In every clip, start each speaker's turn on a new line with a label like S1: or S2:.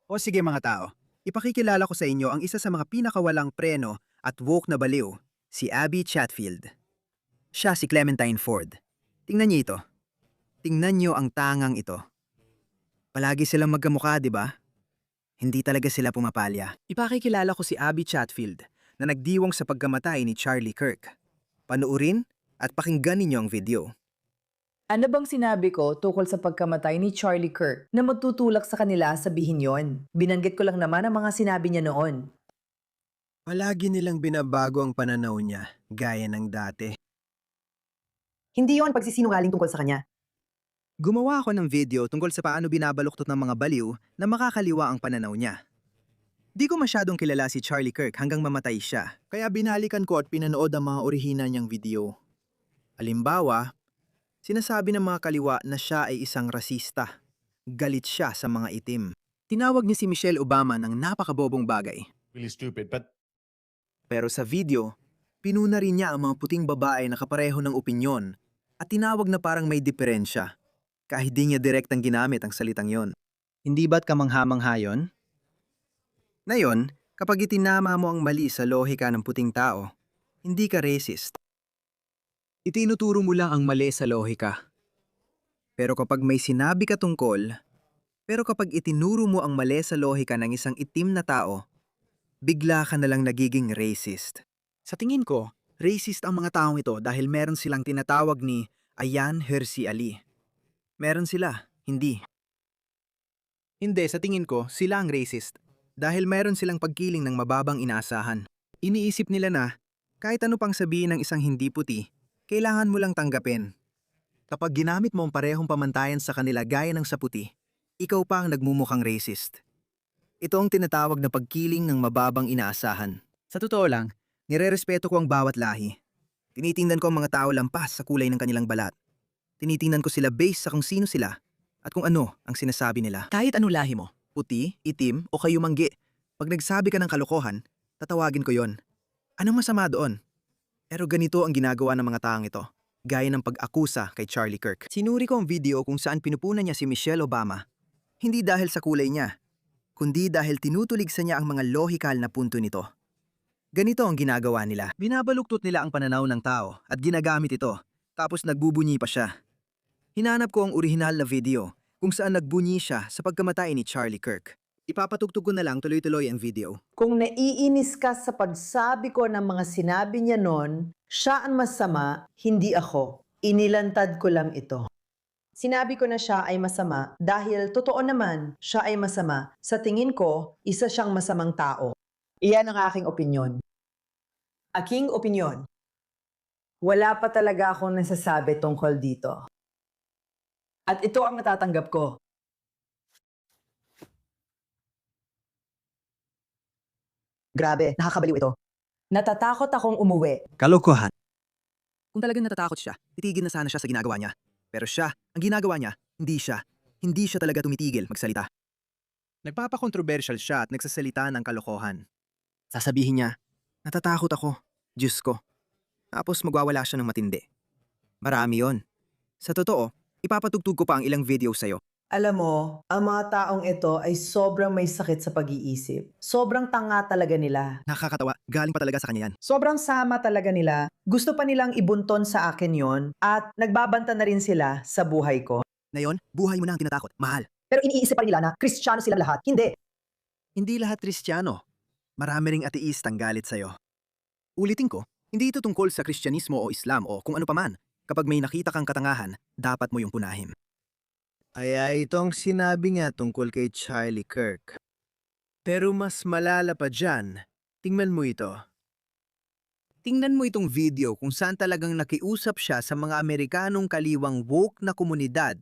S1: O sige mga tao, ipakikilala ko sa inyo ang isa sa mga pinakawalang preno at woke na baliw, si Abby Chatfield. Siya si Clementine Ford. Tingnan niyo ito. Tingnan niyo ang tangang ito. Palagi silang magkamukha, di ba? Hindi talaga sila pumapalya. Ipakikilala ko si Abby Chatfield na nagdiwang sa pagkamatay ni Charlie Kirk. Panuurin at pakinggan ninyo ang video.
S2: Ano bang sinabi ko tungkol sa pagkamatay ni Charlie Kirk na magtutulak sa kanila sabihin yon? Binanggit ko lang naman ang mga sinabi niya noon.
S1: Palagi nilang binabago ang pananaw niya, gaya ng dati.
S2: Hindi yon pagsisinungaling tungkol sa kanya.
S1: Gumawa ako ng video tungkol sa paano binabaluktot ng mga baliw na makakaliwa ang pananaw niya. Di ko masyadong kilala si Charlie Kirk hanggang mamatay siya, kaya binalikan ko at pinanood ang mga orihinal niyang video. Halimbawa, sinasabi ng mga kaliwa na siya ay isang rasista. Galit siya sa mga itim. Tinawag niya si Michelle Obama ng napakabobong bagay.
S3: really stupid. But
S1: Pero sa video, pinuna rin niya ang mga puting babae na kapareho ng opinyon at tinawag na parang may diferensya, kahit di niya direktang ginamit ang salitang yon. Hindi ba't kamangha-mangha yun? Ngayon, kapag itinama mo ang mali sa lohika ng puting tao, hindi ka racist. Itinuturo mo lang ang mali sa lohika. Pero kapag may sinabi ka tungkol, pero kapag itinuro mo ang mali sa lohika ng isang itim na tao, bigla ka na lang nagiging racist. Sa tingin ko, racist ang mga taong ito dahil meron silang tinatawag ni Ayan Hirsi Ali. Meron sila, hindi. Hindi, sa tingin ko, sila ang racist. Dahil meron silang pagkiling ng mababang inaasahan. Iniisip nila na, kahit ano pang sabihin ng isang hindi puti, kailangan mo lang tanggapin. Kapag ginamit mo ang parehong pamantayan sa kanila gaya ng sa puti, ikaw pa ang nagmumukhang racist. Ito ang tinatawag na pagkiling ng mababang inaasahan. Sa totoo lang, nirerespeto ko ang bawat lahi. Tinitingnan ko ang mga tao lampas sa kulay ng kanilang balat. Tinitingnan ko sila based sa kung sino sila at kung ano ang sinasabi nila. Kahit ano lahi mo, puti, itim o kayumanggi, pag nagsabi ka ng kalokohan, tatawagin ko yon. Anong masama doon? Pero ganito ang ginagawa ng mga taong ito, gaya ng pag-akusa kay Charlie Kirk. Sinuri ko ang video kung saan pinupunan niya si Michelle Obama. Hindi dahil sa kulay niya, kundi dahil tinutuligsa niya ang mga lohikal na punto nito. Ganito ang ginagawa nila. Binabaluktot nila ang pananaw ng tao at ginagamit ito, tapos nagbubunyi pa siya. Hinanap ko ang orihinal na video kung saan nagbunyi siya sa pagkamatay ni Charlie Kirk. Ipapatugtog ko na lang tuloy-tuloy ang video.
S2: Kung naiinis ka sa pagsabi ko ng mga sinabi niya noon, siya ang masama, hindi ako. Inilantad ko lang ito. Sinabi ko na siya ay masama dahil totoo naman siya ay masama. Sa tingin ko, isa siyang masamang tao. Iyan ang aking opinyon. Aking opinyon. Wala pa talaga akong nasasabi tungkol dito. At ito ang natatanggap ko. Grabe, nakakabaliw ito. Natatakot akong umuwi.
S1: Kalokohan. Kung talagang natatakot siya, titigil na sana siya sa ginagawa niya. Pero siya, ang ginagawa niya, hindi siya. Hindi siya talaga tumitigil magsalita. Nagpapakontrobersyal siya at nagsasalita ng kalokohan. Sasabihin niya, natatakot ako, Diyos ko. Tapos magwawala siya ng matindi. Marami yon. Sa totoo, ipapatugtog ko pa ang ilang video sa'yo.
S2: Alam mo, ang mga taong ito ay sobrang may sakit sa pag-iisip. Sobrang tanga talaga nila.
S1: Nakakatawa, galing pa talaga sa kanya yan.
S2: Sobrang sama talaga nila. Gusto pa nilang ibunton sa akin yon at nagbabanta na rin sila sa buhay ko.
S1: Ngayon, buhay mo na ang tinatakot, mahal.
S2: Pero iniisip pa rin nila na Kristiyano silang lahat. Hindi.
S1: Hindi lahat Kristiyano. Marami ring ateistang galit sa'yo. Ulitin ko, hindi ito tungkol sa Kristyanismo o Islam o kung ano paman. Kapag may nakita kang katangahan, dapat mo yung punahin. Ay itong sinabi nga tungkol kay Charlie Kirk. Pero mas malala pa dyan, tingnan mo ito. Tingnan mo itong video kung saan talagang nakiusap siya sa mga Amerikanong kaliwang woke na komunidad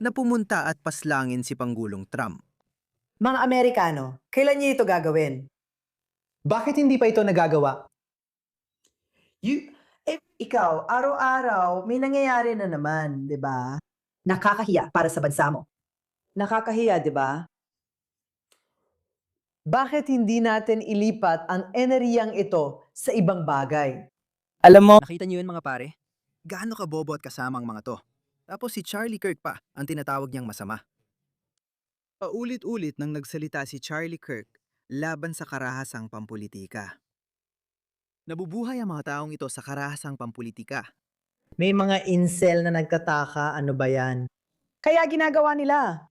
S1: na pumunta at paslangin si Pangulong Trump.
S2: Mga Amerikano, kailan niyo ito gagawin? Bakit hindi pa ito nagagawa? Ikaw, araw-araw, may nangyayari na naman, di ba? Nakakahiya para sa bansa mo. Nakakahiya, di ba? Bakit hindi natin ilipat ang eneriyang ito sa ibang bagay? Alam mo,
S1: Nakita niyo yun mga pare? Gaano ka bobo at kasama ang mga to? Tapos si Charlie Kirk pa ang tinatawag niyang masama. Paulit-ulit nang nagsalita si Charlie Kirk laban sa karahasang pampulitika. Nabubuhay ang mga taong ito sa karahasang pampulitika.
S2: May mga incel na nagtataka, ano ba yan? Kaya ginagawa nila.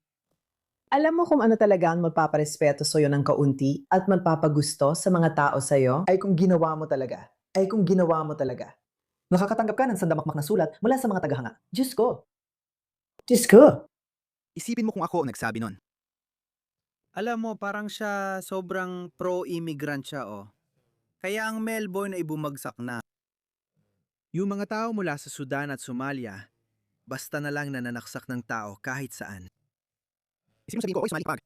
S2: Alam mo kung ano talaga ang magpaparespeto sa'yo ng kaunti at magpapagusto sa mga tao sa'yo? Ay kung ginawa mo talaga. Ay kung ginawa mo talaga. Nakakatanggap ka ng sandamakmak na sulat mula sa mga tagahanga. Diyos ko! Diyos ko!
S1: Isipin mo kung ako ang nagsabi nun. Alam mo, parang siya sobrang pro-immigrant siya, oh. Kaya ang Melbourne ay bumagsak na. Yung mga tao mula sa Sudan at Somalia, basta na lang nananaksak ng tao kahit saan. Isipin mo sabihin ko, oy, Somali pag.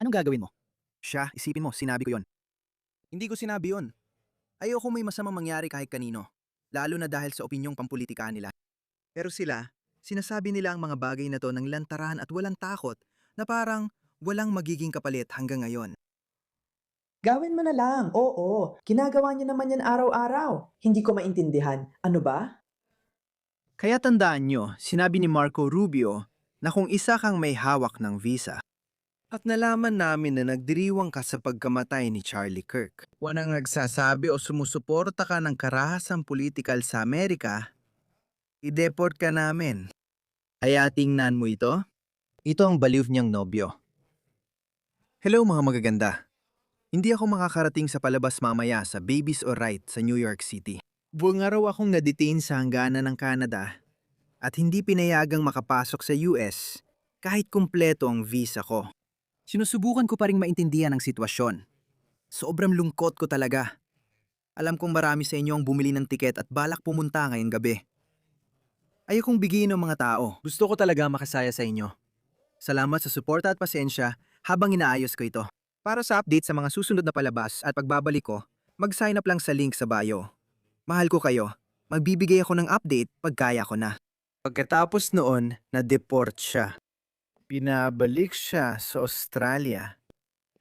S1: Anong gagawin mo? Siya, isipin mo, sinabi ko yon. Hindi ko sinabi yon. Ayoko may masamang mangyari kahit kanino, lalo na dahil sa opinyong pampulitika nila. Pero sila, sinasabi nila ang mga bagay na to ng lantaran at walang takot na parang walang magiging kapalit hanggang ngayon.
S2: Gawin mo na lang. Oo. Ginagawa niya naman yan araw-araw. Hindi ko maintindihan. Ano ba?
S1: Kaya tandaan nyo, sinabi ni Marco Rubio na kung isa kang may hawak ng visa, at nalaman namin na nagdiriwang ka sa pagkamatay ni Charlie Kirk. Walang nagsasabi o sumusuporta ka ng karahasang politikal sa Amerika, i-deport ka namin. Kaya tingnan mo ito. Ito ang baliw niyang nobyo. Hello mga magaganda. Hindi ako makakarating sa palabas mamaya sa Babies Alright sa New York City. Buong araw akong na-detain sa hangganan ng Canada at hindi pinayagang makapasok sa US kahit kumpleto ang visa ko. Sinusubukan ko pa ring maintindihan ang sitwasyon. Sobrang lungkot ko talaga. Alam kong marami sa inyo ang bumili ng tiket at balak pumunta ngayong gabi. Ayokong bigyan ng mga tao. Gusto ko talaga makasaya sa inyo. Salamat sa suporta at pasensya habang inaayos ko ito. Para sa update sa mga susunod na palabas at pagbabalik ko, mag-sign up lang sa link sa bio. Mahal ko kayo. Magbibigay ako ng update pag kaya ko na. Pagkatapos noon, na-deport siya. Pinabalik siya sa Australia.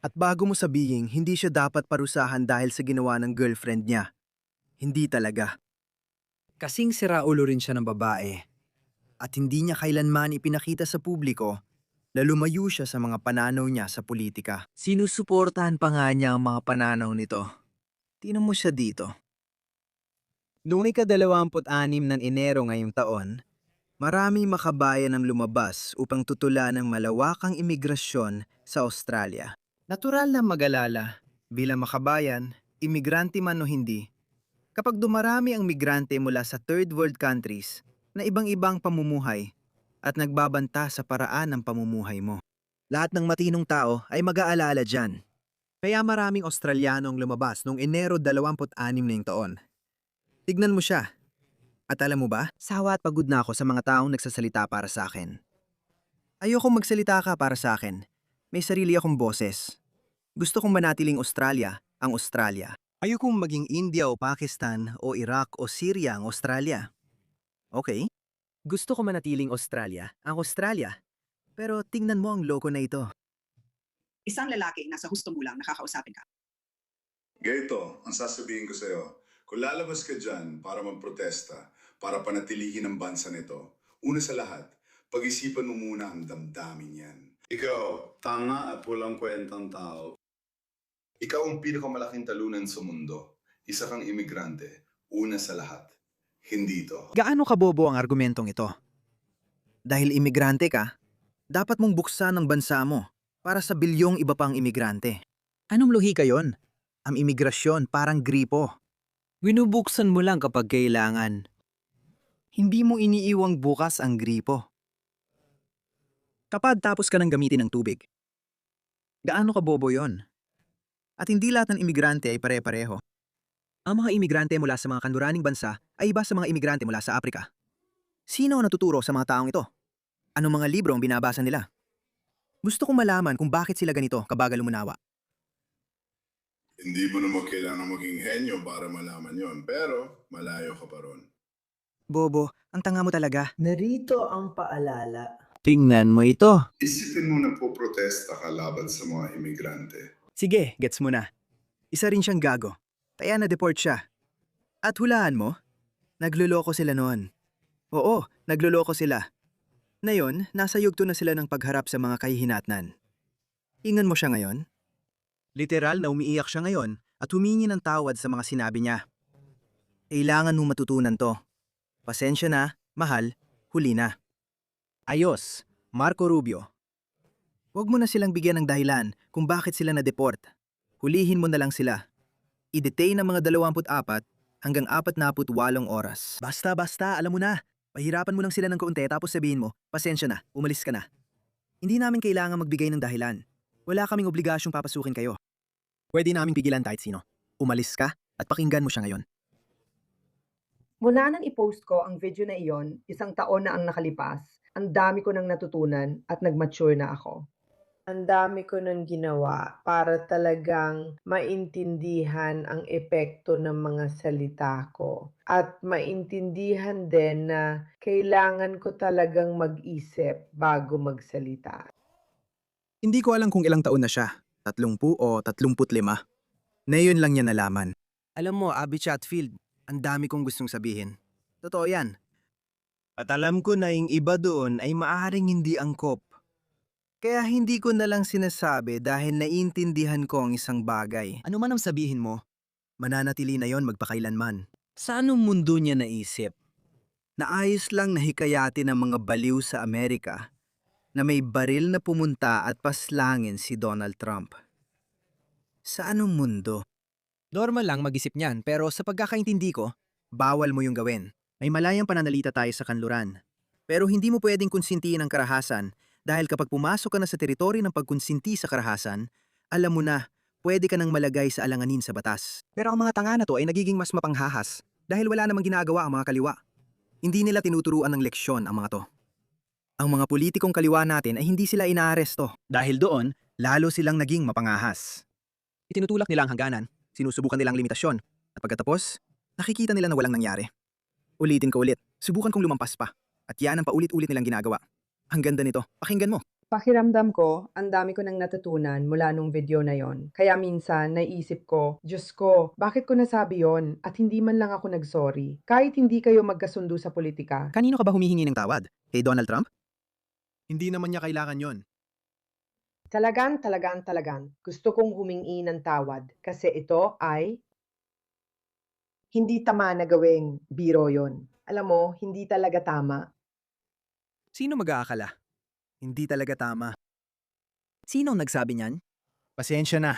S1: At bago mo sabihin, hindi siya dapat parusahan dahil sa ginawa ng girlfriend niya. Hindi talaga. Kasing siraulo rin siya ng babae. At hindi niya kailanman ipinakita sa publiko na lumayo siya sa mga pananaw niya sa politika. Sinusuportahan pa nga niya ang mga pananaw nito. Tingnan mo siya dito. Noong ika-26 ng Enero ngayong taon, maraming makabayan ang lumabas upang tutulan ng malawakang imigrasyon sa Australia. Natural na mag-alala, bilang makabayan, imigrante man o hindi, kapag dumarami ang migrante mula sa third world countries na ibang-ibang pamumuhay at nagbabanta sa paraan ng pamumuhay mo. Lahat ng matinong tao ay mag-aalala dyan. Kaya maraming Australianong lumabas noong Enero 26 na yung taon. Tignan mo siya. At alam mo ba, sawa at pagod na ako sa mga taong nagsasalita para sa akin. Ayokong magsalita ka para sa akin. May sarili akong boses. Gusto kong manatiling Australia, ang Australia. Ayokong maging India o Pakistan o Iraq o Syria ang Australia. Okay? Gusto ko manatiling Australia, ang Australia. Pero tingnan mo ang loko na ito.
S3: Isang lalaki nasa husto mo lang nakakausapin ka.
S4: Ganito, ang sasabihin ko sa'yo, kung lalabas ka dyan para magprotesta, para panatilihin ang bansa nito, una sa lahat, pag-isipan mo muna ang damdamin yan. Ikaw, tanga at walang kwentang tao. Ikaw ang pinakamalaking talunan sa mundo. Isa kang imigrante, una sa lahat. Hindi ito.
S1: Gaano kabobo ang argumentong ito? Dahil imigrante ka, dapat mong buksan ang bansa mo para sa bilyong iba pang imigrante. Anong lohika yon? Ang imigrasyon parang gripo. Winubuksan mo lang kapag kailangan. Hindi mo iniiwang bukas ang gripo. Kapag tapos ka ng gamitin ng tubig. Gaano kabobo yon? At hindi lahat ng imigrante ay pare-pareho. Ang mga imigrante mula sa mga kanluraning bansa ay iba sa mga imigrante mula sa Afrika. Sino ang natuturo sa mga taong ito? Anong mga libro ang binabasa nila? Gusto kong malaman kung bakit sila ganito kabagal umunawa.
S4: Hindi mo naman kailangan maging henyo para malaman yon, pero malayo ka pa ron.
S1: Bobo, ang tanga mo talaga.
S2: Narito ang paalala.
S1: Tingnan mo ito.
S4: Isipin mo na po-protesta ka laban sa mga imigrante.
S1: Sige, gets mo na. Isa rin siyang gago. Kaya na-deport siya. At hulaan mo, nagluloko sila noon. Oo, nagluloko sila. Ngayon, nasa yugto na sila ng pagharap sa mga kahihinatnan. Ingan mo siya ngayon? Literal na umiiyak siya ngayon at humingi ng tawad sa mga sinabi niya. Kailangan mong matutunan to. Pasensya na, mahal, huli na. Ayos, Marco Rubio. Huwag mo na silang bigyan ng dahilan kung bakit sila na-deport. Hulihin mo na lang sila. I-detain ng mga 24 hanggang 48 oras. Basta, alam mo na. Pahirapan mo lang sila ng kaunti tapos sabihin mo, pasensya na, umalis ka na. Hindi namin kailangan magbigay ng dahilan. Wala kaming obligasyong papasukin kayo. Pwede naming pigilan kahit sino. Umalis ka at pakinggan mo siya ngayon.
S2: Mula nang i-post ko ang video na iyon, 1 taon na ang nakalipas, ang dami ko nang natutunan at nag-mature na ako. Ang dami ko nang ginawa para talagang maintindihan ang epekto ng mga salita ko. At maintindihan din na kailangan ko talagang mag-isip bago magsalita.
S1: Hindi ko alam kung ilang taon na siya, 30 o 35. Ngayon lang niya nalaman. Alam mo, Abby Chatfield, ang dami kong gustong sabihin. Totoo yan. At alam ko na yung iba doon ay maaaring hindi angkop. Kaya hindi ko na lang sinasabi dahil naiintindihan ko ang isang bagay. Ano man ang sabihin mo, mananatili na yon magpakailanman. Sa anong mundo niya naisip? Naayos lang na hikayatin ng mga baliw sa Amerika na may baril na pumunta at paslangin si Donald Trump. Sa anong mundo? Normal lang mag-isip niyan pero sa pagkakaintindi ko, bawal mo yung gawin. May malayang pananalita tayo sa kanluran. Pero hindi mo pwedeng konsintihin ang karahasan dahil kapag pumasok ka na sa teritoryo ng pagkonsinti sa karahasan, alam mo na, pwede ka nang malagay sa alanganin sa batas. Pero ang mga tanga na to ay nagiging mas mapanghahas dahil wala namang ginagawa ang mga kaliwa. Hindi nila tinuturuan ng leksyon ang mga to. Ang mga politikong kaliwa natin ay hindi sila inaaresto dahil doon, lalo silang naging mapangahas. Itinutulak nila ang hangganan, sinusubukan nilang limitasyon, at pagkatapos, nakikita nila na walang nangyari. Ulitin ko ulit, subukan kong lumampas pa, at yan ang paulit-ulit nilang ginagawa. Ang ganda nito, pakinggan mo.
S2: Pakiramdam ko, ang dami ko nang natutunan mula nung video na yon. Kaya minsan, naisip ko, Diyos ko, bakit ko nasabi yon at hindi man lang ako nag-sorry? Kahit hindi kayo magkasundo sa politika.
S1: Kanino ka ba humihingi ng tawad? Kay Donald Trump? Hindi naman niya kailangan yon.
S2: Talagang, gusto kong humingi ng tawad kasi ito ay hindi tama na gawing biro yon. Alam mo, hindi talaga tama.
S1: Sino mag-aakala? Hindi talaga tama. Sino ang nagsabi niyan? Pasensya na.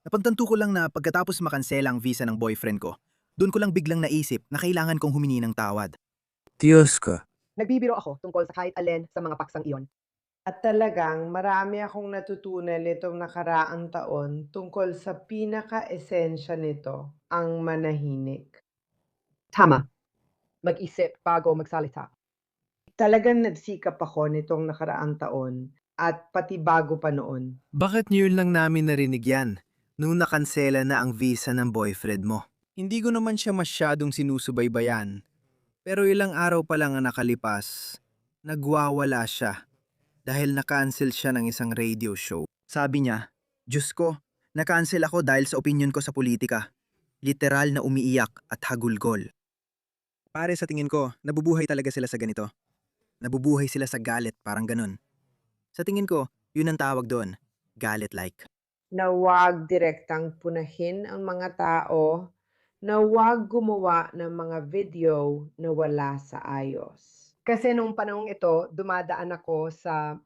S1: Napagtanto ko lang na pagkatapos makansela ang visa ng boyfriend ko, doon ko lang biglang naisip na kailangan kong humingi ng tawad. Diyos ko.
S2: Nagbibiro ako tungkol sa kahit alin sa mga paksang iyon. At talagang marami akong natutunan nitong nakaraang taon tungkol sa pinaka-esensya nito, ang manahimik. Tama. Mag-isip bago magsalita. Talagang nagsikap ako nitong nakaraang taon at pati bago pa noon.
S1: Bakit niyo lang namin narinig yan nung nakansela na ang visa ng boyfriend mo? Hindi ko naman siya masyadong sinusubaybayan. Pero ilang araw pa lang ang nakalipas, nagwawala siya dahil na-cancel siya ng isang radio show. Sabi niya, Diyos ko, na-cancel ako dahil sa opinion ko sa politika. Literal na umiiyak at hagulgol. Pare sa tingin ko, nabubuhay talaga sila sa ganito. Nabubuhay sila sa galit, parang ganun. Sa tingin ko, yun ang tawag doon, galit-like.
S2: Na huwag direktang punahin ang mga tao, na huwag gumawa ng mga video na wala sa ayos. Kasi nung panahong ito, dumadaan ako sa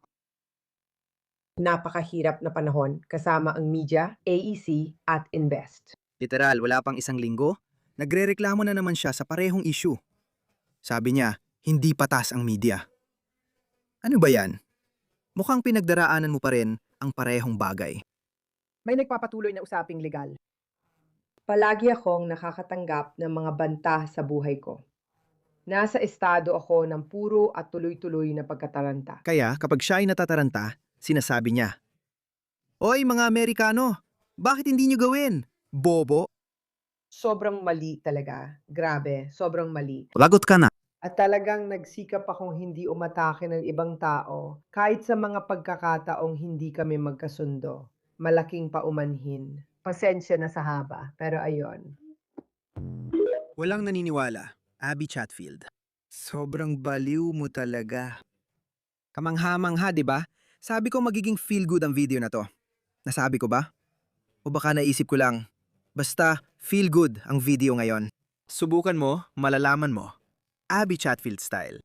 S2: napakahirap na panahon kasama ang media, AEC at Invest.
S1: Literal, wala pang isang linggo, nagrereklamo na naman siya sa parehong issue. Sabi niya, hindi patas ang media. Ano ba yan? Mukhang pinagdaraanan mo pa rin ang parehong bagay.
S2: May nagpapatuloy na usaping legal. Palagi akong nakakatanggap ng mga banta sa buhay ko. Nasa estado ako ng puro at tuloy-tuloy na pagkataranta.
S1: Kaya kapag siya ay natataranta, sinasabi niya, Oy mga Amerikano, bakit hindi niyo gawin? Bobo?
S2: Sobrang mali talaga. Grabe, sobrang mali.
S1: Lagot ka na.
S2: At talagang nagsikap akong hindi umatake ng ibang tao kahit sa mga pagkakataong hindi kami magkasundo. Malaking paumanhin. Pasensya na sa haba, pero ayon.
S1: Walang naniniwala, Abby Chatfield. Sobrang baliw mo talaga. Kamangha-mangha, di ba? Sabi ko magiging feel good ang video na to. Nasabi ko ba? O baka naisip ko lang. Basta, feel good ang video ngayon. Subukan mo, malalaman mo. Abby Chatfield style.